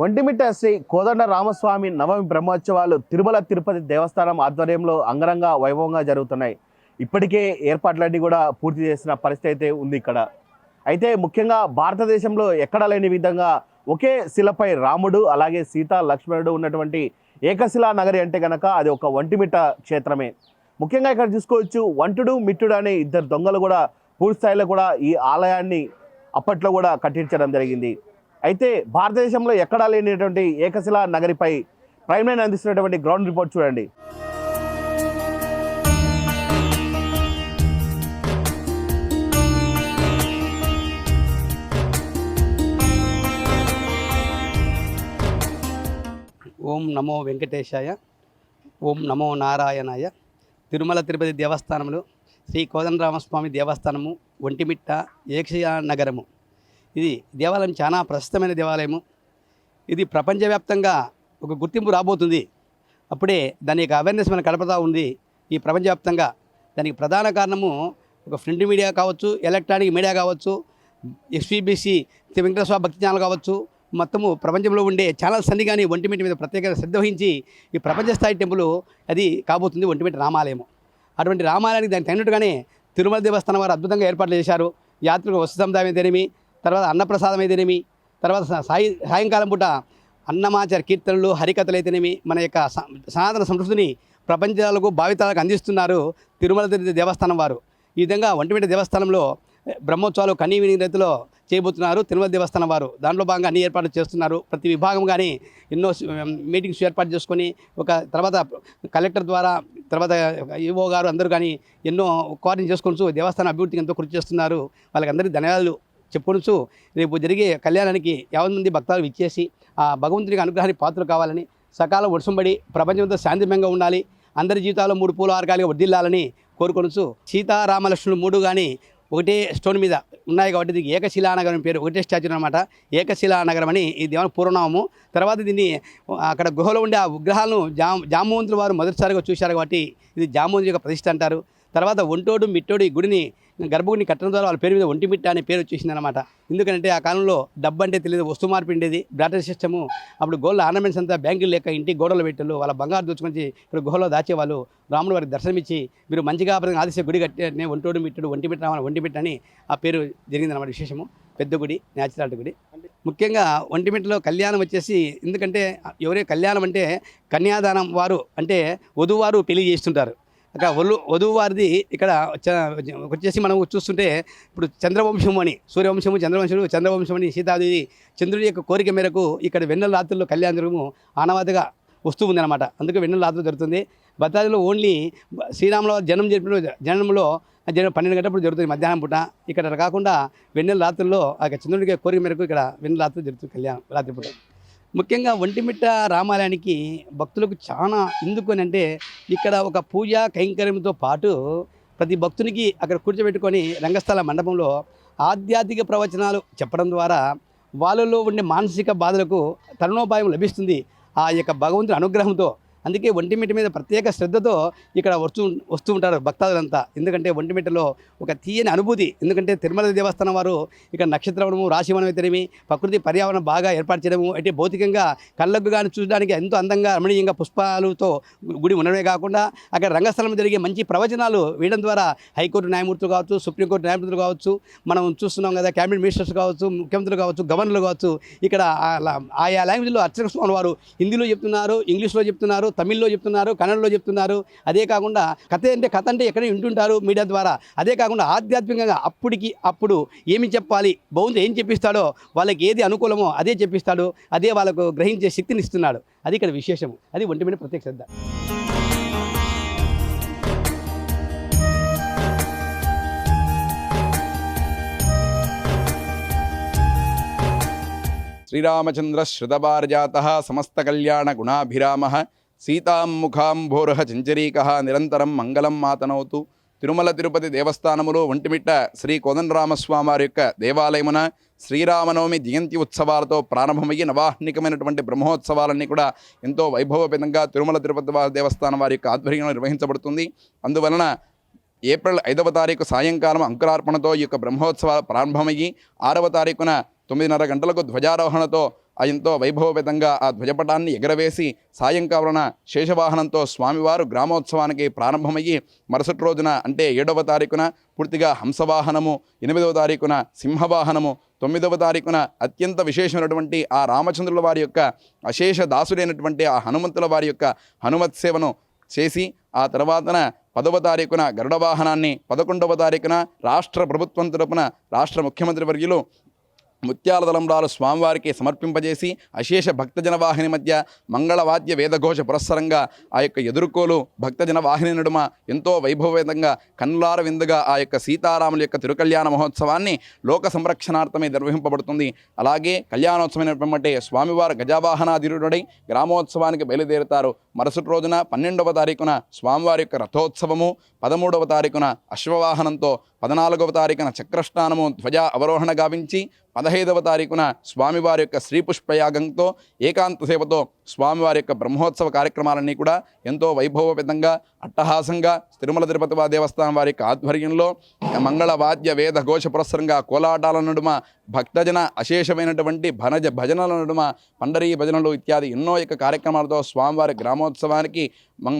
ఒంటిమిట్ట శ్రీ కోదండ రామస్వామి నవమి బ్రహ్మోత్సవాలు తిరుమల తిరుపతి దేవస్థానం ఆధ్వర్యంలో అంగరంగ వైభవంగా జరుగుతున్నాయి. ఇప్పటికే ఏర్పాట్లన్నీ కూడా పూర్తి చేసిన పరిస్థితి అయితే ఉంది ఇక్కడ. అయితే ముఖ్యంగా భారతదేశంలో ఎక్కడా లేని విధంగా ఒకే శిలపై రాముడు అలాగే సీత లక్ష్మణుడు ఉన్నటువంటి ఏకశిలా నగరి అంటే కనుక అది ఒక ఒంటిమిట్ట క్షేత్రమే. ముఖ్యంగా ఇక్కడ చూసుకోవచ్చు, వంటుడు మిట్టుడు అనే ఇద్దరు దొంగలు కూడా పూర్తి స్థాయిలో కూడా ఈ ఆలయాన్ని అప్పట్లో కూడా కట్టించడం జరిగింది. అయితే భారతదేశంలో ఎక్కడా లేనటువంటి ఏకశిలా నగరిపై ప్రైమ్ లైన్ అందిస్తున్నటువంటి గ్రౌండ్ రిపోర్ట్ చూడండి. ఓం నమో వెంకటేశాయ, ఓం నమో నారాయణాయ. తిరుమల తిరుపతి దేవస్థానంలో శ్రీ కోదండరామస్వామి దేవస్థానము ఒంటిమిట్ట ఏకశిలా నగరము. ఇది దేవాలయం చాలా ప్రసిద్ధమైన దేవాలయము. ఇది ప్రపంచవ్యాప్తంగా ఒక గుర్తింపు రాబోతుంది. అప్పుడే దాని యొక్క అవేర్నెస్ మనకు కడపతా ఉంది ఈ ప్రపంచవ్యాప్తంగా. దానికి ప్రధాన కారణము ఒక ప్రింట్ మీడియా కావచ్చు, ఎలక్ట్రానిక్ మీడియా కావచ్చు, ఎస్పీబీసీ వెంకటేశ్వర భక్తి ఛానల్ కావచ్చు, మొత్తము ప్రపంచంలో ఉండే ఛానల్స్ అన్ని కానీ ఒంటిమిట్ట మీద ప్రత్యేక శ్రద్ధ వహించి ఈ ప్రపంచ స్థాయి టెంపుల్ అది కాబోతుంది ఒంటిమిట్ట రామాలయము. అటువంటి రామాలయానికి దానికి తగినట్టుగానే తిరుమల దేవస్థానం వారు అద్భుతంగా ఏర్పాట్లు చేశారు. యాత్రికుల వస్తు సముదాయం అయితేనేమి, తర్వాత అన్నప్రసాదం అయితేనేమి, తర్వాత సాయంకాలం పూట అన్నమాచార కీర్తనలు హరికథలు అయితేనేమి మన యొక్క సనాతన సంస్కృతిని ప్రపంచాలకు భావితరాలకు అందిస్తున్నారు తిరుమల తిరుపతి దేవస్థానం వారు. ఈ విధంగా ఒంటిమిట్ట దేవస్థానంలో బ్రహ్మోత్సవాలు కన్నీవిని రీతిలో చేయబోతున్నారు తిరుమల దేవస్థానం వారు. దాంట్లో భాగంగా అన్ని ఏర్పాట్లు చేస్తున్నారు. ప్రతి విభాగం కానీ ఎన్నో మీటింగ్స్ ఏర్పాటు చేసుకొని ఒక తర్వాత కలెక్టర్ ద్వారా తర్వాత ఈవో గారు అందరూ కానీ ఎన్నో కోఆర్డినేట్ చేసుకొని దేవస్థానం అభివృద్ధికి ఎంతో కృషి చేస్తున్నారు. వాళ్ళకి అందరికీ ధన్యవాదాలు చెప్పుకొనుచు రేపు జరిగే కళ్యాణానికి 50 మంది భక్తులు ఇచ్చేసి ఆ భగవంతునికి అనుగ్రహానికి పాత్రలు కావాలని, సకాలం వర్షంబడి ప్రపంచంతో శాంతిమయంగా ఉండాలి, అందరి జీవితాల్లో 3 పూల ఆర్గాలుగా వర్ధిల్లాలని కోరుకొనుచు సీతారామలక్ష్మణులు 3 కానీ ఒకటే స్టోన్ మీద ఉన్నాయి కాబట్టి దీనికి ఏకశిలానగరం పేరు, ఒకటే స్టాచ్యూ అనమాట. ఏకశిలానగరం అని ఈ దేవాలయం పూర్వనామము. తర్వాత దీన్ని అక్కడ గుహలో ఉండే ఆ విగ్రహాలను జాంబవంతుల వారు మొదటిసారిగా చూశారు కాబట్టి ఇది జాంబవంతుల యొక్క ప్రతిష్ఠ అంటారు. తర్వాత ఒంటోడు మిట్టోడు ఈ గుడిని గర్భగుడిని కట్టడం ద్వారా వాళ్ళ పేరు మీద ఒంటిమిట్ట అనే పేరు వచ్చేసింది అనమాట. ఎందుకంటే ఆ కాలంలో డబ్బు అంటే తెలియదు, వస్తు మార్పు ఉండేది, బ్రాటర్ సిస్టము. అప్పుడు గోల్డ్ ఆర్నమెంట్స్ అంతా బ్యాంకులు లేక ఇంటి గోడలు పెట్టారు, వాళ్ళ బంగారు దోచుకొని ఇక్కడ గుహలో దాచేవాళ్ళు. రాముడు వారికి దర్శనమిచ్చి మీరు మంచిగా ఆదేశ గుడి కట్టే ఒంటోడు మిట్టుడు ఒంటిమిట్ట రావాలి ఒంటిమిట్ట అని ఆ పేరు జరిగింది అనమాట. విశేషము పెద్ద గుడి, న్యాచురాలిటీ గుడి. ముఖ్యంగా ఒంటిమిట్టలో కళ్యాణం వచ్చేసి, ఎందుకంటే ఎవరే కళ్యాణం అంటే కన్యాదానం వారు అంటే వధువారు పెళ్లి చేస్తుంటారు. అక్కడ వధువు వారిది ఇక్కడ వచ్చేసి మనం చూస్తుంటే ఇప్పుడు చంద్రవంశం అని, సూర్యవంశము చంద్రవంశము, చంద్రవంశం అని సీతాదేవి చంద్రుడి యొక్క కోరిక మేరకు ఇక్కడ వెన్నెల రాత్రుల్లో కళ్యాణ జరగము ఆనవాతిగా వస్తూ ఉంది అనమాట. అందుకే వెన్నెల రాత్రులు జరుగుతుంది. భద్రాద్రిలో ఓన్లీ శ్రీరాముల జనంలో 12 గంటప్పుడు జరుగుతుంది మధ్యాహ్నం పూట. ఇక్కడ కాకుండా వెన్నెల రాత్రుల్లో ఆ చంద్రుడికి కోరిక మేరకు ఇక్కడ వెన్నెల రాత్రులు జరుగుతుంది కళ్యాణం రాత్రిపూట. ముఖ్యంగా ఒంటిమిట్ట రామాలయానికి భక్తులకు చాలా ఎందుకు అంటే ఇక్కడ ఒక పూజా కైంకర్యంతో పాటు ప్రతి భక్తునికి అక్కడ కూర్చోబెట్టుకొని రంగస్థల మండపంలో ఆధ్యాత్మిక ప్రవచనాలు చెప్పడం ద్వారా వాళ్ళలో ఉండే మానసిక బాధలకు తరుణోపాయం లభిస్తుంది ఆ యొక్క భగవంతుని అనుగ్రహంతో. అందుకే ఒంటిమిట్ట మీద ప్రత్యేక శ్రద్ధతో ఇక్కడ వస్తూ ఉంటారు భక్తాదులంతా. ఎందుకంటే ఒంటిమిట్టలో ఒక తీయని అనుభూతి. ఎందుకంటే తిరుమల దేవస్థానం వారు ఇక్కడ నక్షత్రవనము, రాశివనం అయితేనేమి, ప్రకృతి పర్యావరణం బాగా ఏర్పాటు చేయడము, అంటే భౌతికంగా కళ్ళకు కానీ చూడడానికి ఎంతో అందంగా రమణీయంగా పుష్పాలతో గుడి ఉండడమే కాకుండా అక్కడ రంగస్థలం జరిగే మంచి ప్రవచనాలు వేయడం ద్వారా హైకోర్టు న్యాయమూర్తులు కావచ్చు, సుప్రీంకోర్టు న్యాయమూర్తులు కావచ్చు, మనం చూస్తున్నాం కదా క్యాబినెట్ మినిస్టర్స్ కావచ్చు, ముఖ్యమంత్రులు కావచ్చు, గవర్నర్లు కావచ్చు, ఇక్కడ ఆయా లాంగ్వేజ్లో అర్చక స్వామి వారు హిందీలో చెప్తున్నారు, ఇంగ్లీష్లో చెప్తున్నారు, తమిళ్లో చెప్తున్నారు, కన్నడలో చెప్తున్నారు. అదే కాకుండా కథ అంటే ఎక్కడ వింటుంటారు మీడియా ద్వారా. అదే కాకుండా ఆధ్యాత్మికంగా అప్పుడు ఏమి చెప్పాలి, భగవంతుడు ఏం చెప్పిస్తాడో, వాళ్ళకి ఏది అనుకూలమో అదే చెప్పిస్తాడు, అదే వాళ్ళకు గ్రహించే శక్తిని ఇస్తున్నాడు. అది ఇక్కడ విశేషము. అది ఒంటిమిట్ట ప్రత్యేక శ్రద్ధ. శ్రీరామచంద్ర శ్రుతపారిజాతః సమస్త కళ్యాణ గుణాభిరామః సీతాముఖాంభోరః చంచరీకః నిరంతరం మంగళం మాతనవుతూ. తిరుమల తిరుపతి దేవస్థానములో ఒంటిమిట్ట శ్రీ కోదండరామస్వామి వారి యొక్క దేవాలయమున శ్రీరామనవమి జయంతి ఉత్సవాలతో ప్రారంభమయ్యి నవాహ్నికమైనటువంటి బ్రహ్మోత్సవాలన్నీ కూడా ఎంతో వైభవపేతంగా తిరుమల తిరుపతి దేవస్థానం వారి యొక్క ఆధ్వర్యంలో నిర్వహించబడుతుంది. అందువలన ఏప్రిల్ 5వ తారీఖు సాయంకాలం అంకురార్పణతో ఈ యొక్క బ్రహ్మోత్సవాలు ప్రారంభమయ్యి 6వ తారీఖున 9:30 గంటలకు ధ్వజారోహణతో ఎంతో వైభవపేతంగా ఆ ధ్వజపటాన్ని ఎగరవేసి సాయంకాలన శేషవాహనంతో స్వామివారు గ్రామోత్సవానికి ప్రారంభమయ్యి మరుసటి రోజున అంటే 7వ తారీఖున పూర్తిగా హంసవాహనము, 8వ తారీఖున సింహవాహనము, 9వ తారీఖున అత్యంత విశేషమైనటువంటి ఆ రామచంద్రుల వారి యొక్క అశేష దాసుడైనటువంటి ఆ హనుమంతుల వారి యొక్క హనుమత్ సేవను చేసి ఆ తర్వాతన 10వ తారీఖున గరుడ వాహనాన్ని, 11వ తారీఖున రాష్ట్ర ప్రభుత్వం తరపున రాష్ట్ర ముఖ్యమంత్రి వర్యులు ముత్యాల తలంబ్రాలు స్వామివారికి సమర్పింపజేసి అశేష భక్తజన వాహిని మధ్య మంగళవాద్య వేదఘోష పురస్సరంగా ఆ యొక్క ఎదుర్కోలు భక్తజన వాహిని నడుమ ఎంతో వైభవవేదంగా కన్నులార విందుగా ఆ యొక్క సీతారాముల యొక్క తిరుకళ్యాణ మహోత్సవాన్ని లోక సంరక్షణార్థమే నిర్వహింపబడుతుంది. అలాగే కళ్యాణోత్సవం వెంబటే స్వామివారు గజావాహనాధిరుడై గ్రామోత్సవానికి బయలుదేరుతారు. మరుసటి రోజున 12వ తారీఖున స్వామివారి యొక్క రథోత్సవము, 13వ తారీఖున అశ్వవాహనంతో, 14వ తారీఖున చక్రస్నానము ధ్వజ అవరోహణ గావించి 15వ తారీఖున స్వామివారి యొక్క శ్రీపుష్పయాగంతో ఏకాంత సేవతో స్వామివారి యొక్క బ్రహ్మోత్సవ కార్యక్రమాలన్నీ కూడా ఎంతో వైభవపేతంగా అట్టహాసంగా తిరుమల తిరుపతి దేవస్థానం వారి యొక్క ఆధ్వర్యంలో మంగళవాద్య వేద ఘోష పురస్సరంగా కోలాటాల నడుమ భక్తజన అశేషమైనటువంటి భజనల నడుమ పండరీ భజనలు ఇత్యాది ఎన్నో యొక్క కార్యక్రమాలతో స్వామివారి గ్రామోత్సవానికి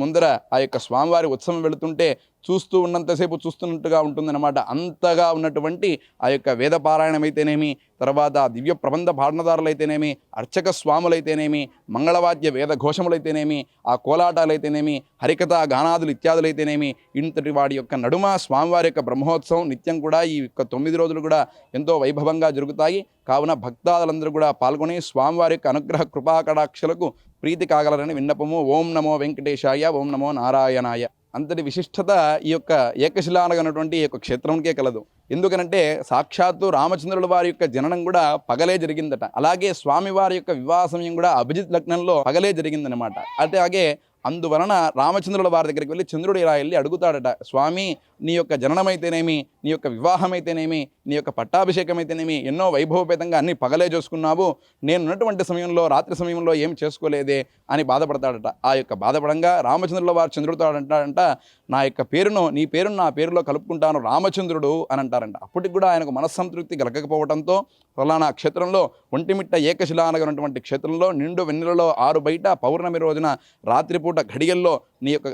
ముందర ఆ యొక్క స్వామివారి ఉత్సవం వెళుతుంటే చూస్తూ ఉన్నంతసేపు చూస్తున్నట్టుగా ఉంటుందన్నమాట. అంతగా ఉన్నటువంటి ఆ యొక్క వేదపారాయణమైతేనేమి, తర్వాత దివ్య ప్రబంధ పాఠనదారులైతేనేమి, అర్చక స్వాములైతేనేమి, మంగళవాద్య వేద ఘోషములైతేనేమి, ఆ కోలాటాలైతేనేమి, హరికథా గానాదులు ఇత్యాదులైతేనేమి, ఇంతటి వాడి యొక్క నడుమ స్వామివారి యొక్క బ్రహ్మోత్సవం నిత్యం కూడా ఈ యొక్క 9 రోజులు కూడా ఎంతో వైభవంగా జరుగుతాయి. కావున భక్తాదులందరూ కూడా పాల్గొని స్వామివారి యొక్క అనుగ్రహ కృపాకటాక్షలకు ప్రీతి కాగలరని విన్నపము. ఓం నమో వెంకటేశాయ, ఓం నమో నారాయణాయ. అంతటి విశిష్టత ఈ యొక్క ఏకశిలానగర్ అనేటువంటి ఈ యొక్క క్షేత్రంకే కలదు. ఎందుకనంటే సాక్షాత్తు రామచంద్రుల వారి యొక్క జననం కూడా పగలే జరిగిందట. అలాగే స్వామివారి యొక్క వివాహ సమయం కూడా అభిజిత్ లగ్నంలో పగలే జరిగిందనమాట. అలాగే అందువలన రామచంద్రుల వారి దగ్గరికి వెళ్ళి చంద్రుడు ఇలా వెళ్ళి అడుగుతాడట, స్వామి నీ యొక్క జననమైతేనేమి, నీ యొక్క వివాహమైతేనేమి, నీ యొక్క పట్టాభిషేకం అయితేనేమి ఎన్నో వైభవపేతంగా అన్ని పగలే చేసుకున్నావు, నేను ఉన్నటువంటి సమయంలో రాత్రి సమయంలో ఏం చేసుకోలేదే అని బాధపడతాడట. ఆ యొక్క బాధపడంగా రామచంద్రుల వారు చంద్రుడితో అంటాడంట, నా యొక్క పేరును నీ పేరును నా పేరులో కలుపుకుంటాను రామచంద్రుడు అని అంటారంట. అప్పటికి కూడా ఆయనకు మనస్సంతృప్తి కలగకపోవడంతో ఫలానా క్షేత్రంలో ఒంటిమిట్ట ఏకశిలానగర్ అటువంటి క్షేత్రంలో నిండు వెన్నెలలో 6 బయట పౌర్ణమి రోజున రాత్రిపూట ఘడియల్లో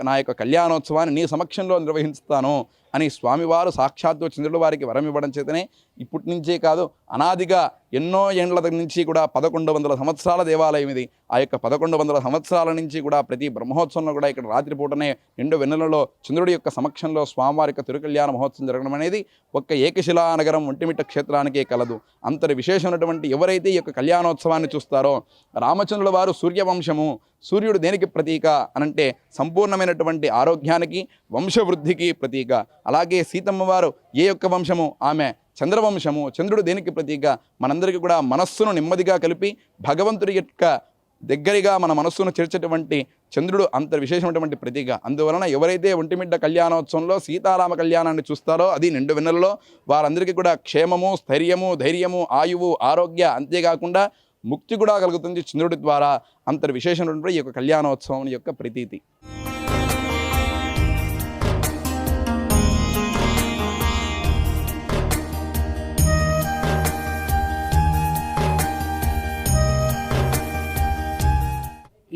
నా యొక్క కళ్యాణోత్సవాన్ని నీ సమక్షంలో నిర్వహిస్తాను అని స్వామివారు సాక్షాత్తు చంద్రుల వారికి వరం ఇవ్వడం చేతనే ఇప్పటి నుంచే కాదు అనాదిగా ఎన్నో ఏండ్ల నుంచి కూడా 1100 సంవత్సరాల దేవాలయం ఇది. ఆ యొక్క 1100 సంవత్సరాల నుంచి కూడా ప్రతి బ్రహ్మోత్సవంలో కూడా ఇక్కడ రాత్రిపూటనే నిండు వెన్నెలలో చంద్రుడి యొక్క సమక్షంలో స్వామివారి యొక్క తిరుకళ్యాణ మహోత్సవం జరగడం అనేది ఒక్క ఏకశిలా నగరం ఒంటిమిట్ట క్షేత్రానికే కలదు. అంతటి విశేషమైనటువంటి ఎవరైతే ఈ యొక్క కళ్యాణోత్సవాన్ని చూస్తారో, రామచంద్రుల వారు సూర్యవంశము, సూర్యుడు దేనికి ప్రతీక అనంటే సంపూర్ణమైనటువంటి ఆరోగ్యానికి, వంశవృద్ధికి ప్రతీక. అలాగే సీతమ్మ వారు ఏ యొక్క వంశము, ఆమె చంద్రవంశము, చంద్రుడు దేనికి ప్రతీక, మనందరికీ కూడా మనస్సును నెమ్మదిగా కలిపి భగవంతుడి యొక్క దగ్గరగా మన మనస్సును చేర్చేటువంటి చంద్రుడు అంత విశేషమైనటువంటి ప్రతీక. అందువలన ఎవరైతే ఒంటిమిట్ట కళ్యాణోత్సవంలో సీతారామ కళ్యాణాన్ని చూస్తారో అది నిండు వెన్నెలలో వారందరికీ కూడా క్షేమము, స్థైర్యము, ధైర్యము, ఆయువు, ఆరోగ్య, అంతేకాకుండా ముక్తి కూడా కలుగుతుంది చంద్రుడి ద్వారా. అంతటి విశేషమైనటువంటి ఈ యొక్క కళ్యాణోత్సవం యొక్క ప్రతీతి.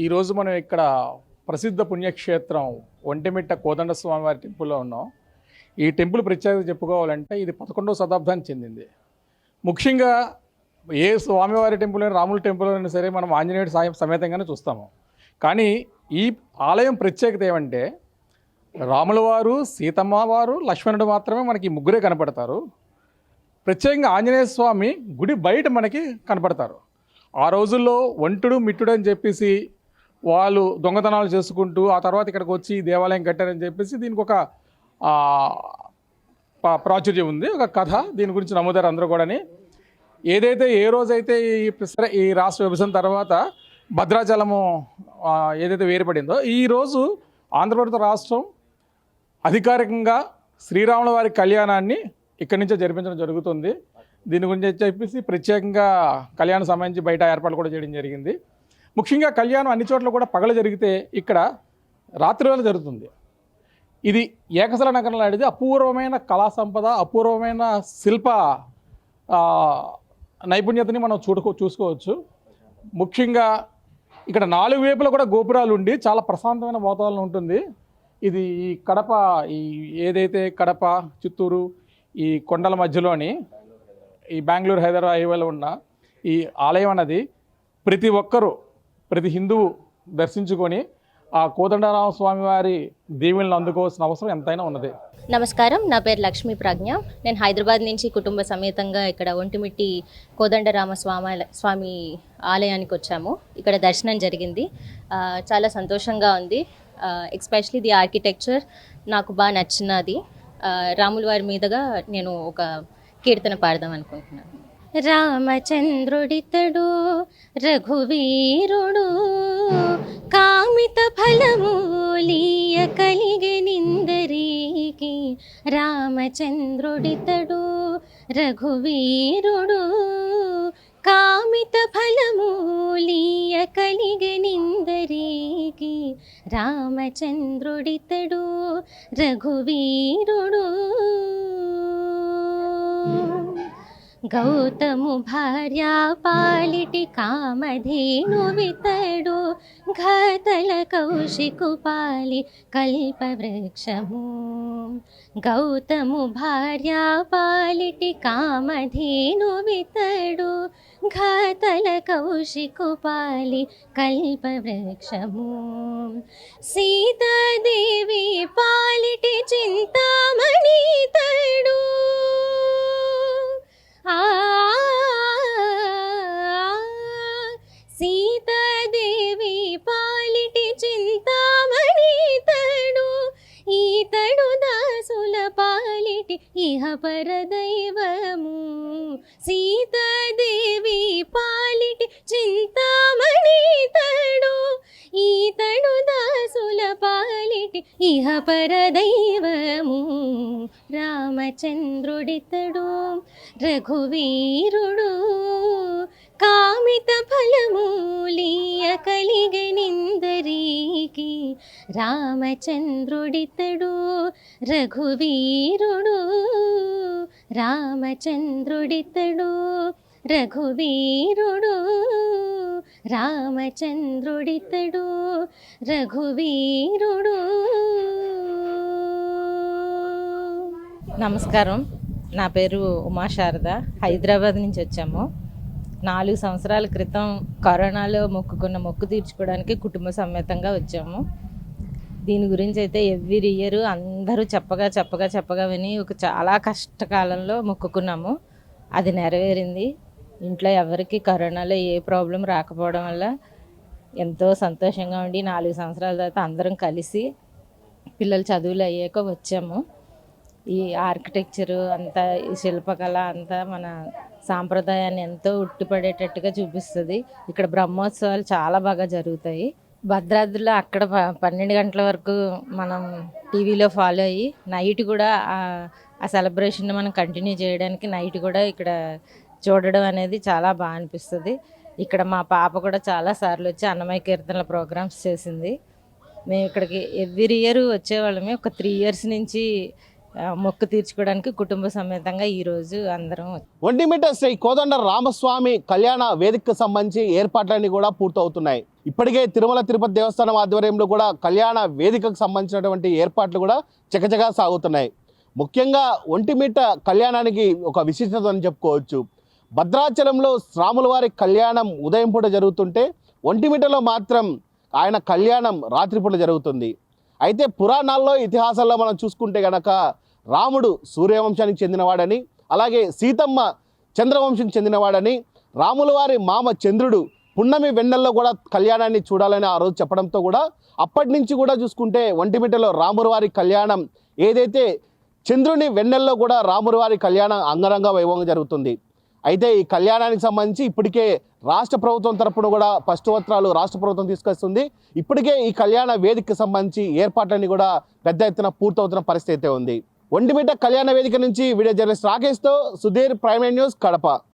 ఈరోజు మనం ఇక్కడ ప్రసిద్ధ పుణ్యక్షేత్రం ఒంటిమిట్ట కోదండ స్వామివారి టెంపుల్లో ఉన్నాం. ఈ టెంపుల్ ప్రత్యేకత చెప్పుకోవాలంటే ఇది 11వ శతాబ్దానికి చెందింది. ముఖ్యంగా ఏ స్వామివారి టెంపుల్ అయినా, రాముల టెంపుల్ అయినా సరే మనం ఆంజనేయుడి సమేతంగానే చూస్తాము. కానీ ఈ ఆలయం ప్రత్యేకత ఏమంటే రాముల వారు, సీతమ్మ వారు, లక్ష్మణుడు మాత్రమే మనకి ముగ్గురే కనపడతారు. ప్రత్యేకంగా ఆంజనేయ స్వామి గుడి బయట మనకి కనపడతారు. ఆ రోజుల్లో ఒంటుడు మిట్టుడు అని చెప్పేసి వాళ్ళు దొంగతనాలు చేసుకుంటూ ఆ తర్వాత ఇక్కడికి వచ్చి దేవాలయం కట్టారని చెప్పేసి దీనికి ఒక ప్రాచుర్యం ఉంది, ఒక కథ దీని గురించి నమ్ముతారు అందరూ కూడాని. ఏదైతే ఏ రోజైతే ఈ రాష్ట్ర విభజన తర్వాత భద్రాచలము ఏదైతే వేరుపడిందో, ఈరోజు ఆంధ్రప్రదేశ్ రాష్ట్రం అధికారికంగా శ్రీరాముల వారి కళ్యాణాన్ని ఇక్కడి నుంచే జరిపించడం జరుగుతుంది. దీని గురించి చెప్పేసి ప్రత్యేకంగా కళ్యాణం సంబంధించి బయట ఏర్పాట్లు కూడా చేయడం జరిగింది. ముఖ్యంగా కళ్యాణం అన్ని చోట్ల కూడా పగల జరిగితే ఇక్కడ రాత్రివేళ జరుగుతుంది. ఇది ఏకశిలా నగరం లాంటిది. అపూర్వమైన కళా సంపద, అపూర్వమైన శిల్ప నైపుణ్యతని మనం చూసుకోవచ్చు. ముఖ్యంగా ఇక్కడ 4 వైపులా కూడా గోపురాలు ఉండి చాలా ప్రశాంతమైన వాతావరణం ఉంటుంది. ఇది ఈ కడప, ఈ ఏదైతే కడప చిత్తూరు ఈ కొండల మధ్యలోని ఈ బెంగళూరు హైదరాబాద్ హైవేలో ఉన్న ఈ ఆలయం అన్నది ప్రతి ఒక్కరూ, ప్రతి హిందువు దర్శించుకొని ఆ కోదండరామ స్వామి వారి దీవెనలు అందుకోవాల్సిన అవసరం ఎంతైనా ఉన్నది. నమస్కారం, నా పేరు లక్ష్మీ ప్రజ్ఞ. నేను హైదరాబాద్ నుంచి కుటుంబ సమేతంగా ఇక్కడ ఒంటిమిట్టి కోదండరామ స్వామి ఆలయానికి వచ్చాము. ఇక్కడ దర్శనం జరిగింది. చాలా సంతోషంగా ఉంది. ఎస్పెషలీ ది ఆర్కిటెక్చర్ నాకు బాగా నచ్చినది. రాముల వారి మీదుగా నేను ఒక కీర్తన పాడదాం అనుకుంటున్నాను. రామచంద్రుడితడు రఘువీరుడు కామిత ఫలము లీయ కలిగెనిందరికి. రామచంద్రుడితడు రఘువీరుడు కామిత ఫలము లీయ కలిగెనిందరికి. రామచంద్రుడితడు రఘువీరుడు గౌతము భార్యా పాలిటి కామధేను వితడు ఘాతల కౌశికు పాలి కల్పవృక్షము. గౌతము భార్యా పాలిటి కామధేను వితడు ఘాతల కౌశికు పాలి కల్పవృక్షము. సీతాదేవి పాలిటి చింతామణి తడు సీతాదేవి పాలిటి చింతామణి తడు ఈతడు దాసుల పాలిటి ఇహ పరదైవము. సీతాదేవి పాలిటి చింతామణి తడు ఈతడు దాసుల పాలిటి ఇహ పరదైవము. రామచంద్రుడితడు రఘువీరుడు కామిత ఫలము లీయ కలిగెనిందరికి. రామచంద్రుడితడు రఘువీరుడు రామచంద్రుడితడు రఘువీరుడు రామచంద్రుడితడు రఘువీరుడు. నమస్కారం, నా పేరు ఉమాశారద. హైదరాబాద్ నుంచి వచ్చాము. 4 సంవత్సరాల క్రితం కరోనాలో మొక్కుకున్న మొక్కు తీర్చుకోవడానికి కుటుంబ సమేతంగా వచ్చాము. దీని గురించి అయితే ఎవ్రీ ఇయర్ అందరూ చెప్పగా విని ఒక చాలా కష్టకాలంలో మొక్కుకున్నాము. అది నెరవేరింది. ఇంట్లో ఎవరికి కరోనాలో ఏ ప్రాబ్లం రాకపోవడం వల్ల ఎంతో సంతోషంగా ఉండి 4 సంవత్సరాల తర్వాత అందరం కలిసి పిల్లలు చదువులు అయ్యాక వచ్చాము. ఈ ఆర్కిటెక్చరు అంతా, ఈ శిల్పకళ అంతా మన సాంప్రదాయాన్ని ఎంతో ఉట్టిపడేటట్టుగా చూపిస్తుంది. ఇక్కడ బ్రహ్మోత్సవాలు చాలా బాగా జరుగుతాయి. భద్రాద్రిలో అక్కడ 12 గంటల వరకు మనం టీవీలో ఫాలో అయ్యి నైట్ కూడా ఆ సెలబ్రేషన్ మనం కంటిన్యూ చేయడానికి నైట్ కూడా ఇక్కడ చూడడం అనేది చాలా బాగా అనిపిస్తుంది. ఇక్కడ మా పాప కూడా చాలాసార్లు వచ్చి అన్నమయ్య కీర్తనల ప్రోగ్రామ్స్ చేసింది. మేము ఇక్కడికి ఎవ్రీ ఇయర్ వచ్చేవాళ్ళమే. ఒక 3 years నుంచి మొక్కు తీర్చుకోవడానికి కుటుంబ సమేతంగా ఈరోజు అందరం. ఒంటిమిట్ట శ్రీ కోదండ రామస్వామి కళ్యాణ వేదికకు సంబంధించి ఏర్పాట్లన్నీ కూడా పూర్తవుతున్నాయి. ఇప్పటికే తిరుమల తిరుపతి దేవస్థానం ఆధ్వర్యంలో కూడా కళ్యాణ వేదికకు సంబంధించినటువంటి ఏర్పాట్లు కూడా చకచకా సాగుతున్నాయి. ముఖ్యంగా ఒంటిమిట్ట కళ్యాణానికి ఒక విశిష్టత అని చెప్పుకోవచ్చు. భద్రాచలంలో రాముల వారి కళ్యాణం ఉదయం పూట జరుగుతుంటే ఒంటిమిట్టలో మాత్రం ఆయన కళ్యాణం రాత్రిపూట జరుగుతుంది. అయితే పురాణాల్లో, ఇతిహాసాల్లో మనం చూసుకుంటే గనక రాముడు సూర్యవంశానికి చెందినవాడని, అలాగే సీతమ్మ చంద్రవంశానికి చెందినవాడని, రాముల వారి మామ చంద్రుడు పున్నమి వెన్నెల్లో కూడా కళ్యాణాన్ని చూడాలని ఆ రోజు చెప్పడంతో కూడా అప్పటి నుంచి కూడా చూసుకుంటే ఒంటిమిట్టలో రాముల వారి కళ్యాణం ఏదైతే చంద్రుని వెన్నెల్లో కూడా రాముల వారి కళ్యాణం అంగరంగ వైభవంగా జరుగుతుంది. అయితే ఈ కళ్యాణానికి సంబంధించి ఇప్పటికే రాష్ట్ర ప్రభుత్వం తరపున కూడా పట్టువస్త్రాలు రాష్ట్ర ప్రభుత్వం తీసుకొస్తుంది. ఇప్పటికే ఈ కళ్యాణ వేదికకు సంబంధించి ఏర్పాట్లన్నీ కూడా పెద్ద ఎత్తున పూర్తవుతున్న పరిస్థితి అయితే ఉంది. ఒంటిమిట్ట కళ్యాణ వేదిక నుంచి వీడియో జర్నలిస్ట్ రాకేష్తో సుధీర్, ప్రైమ్ న్యూస్, కడప.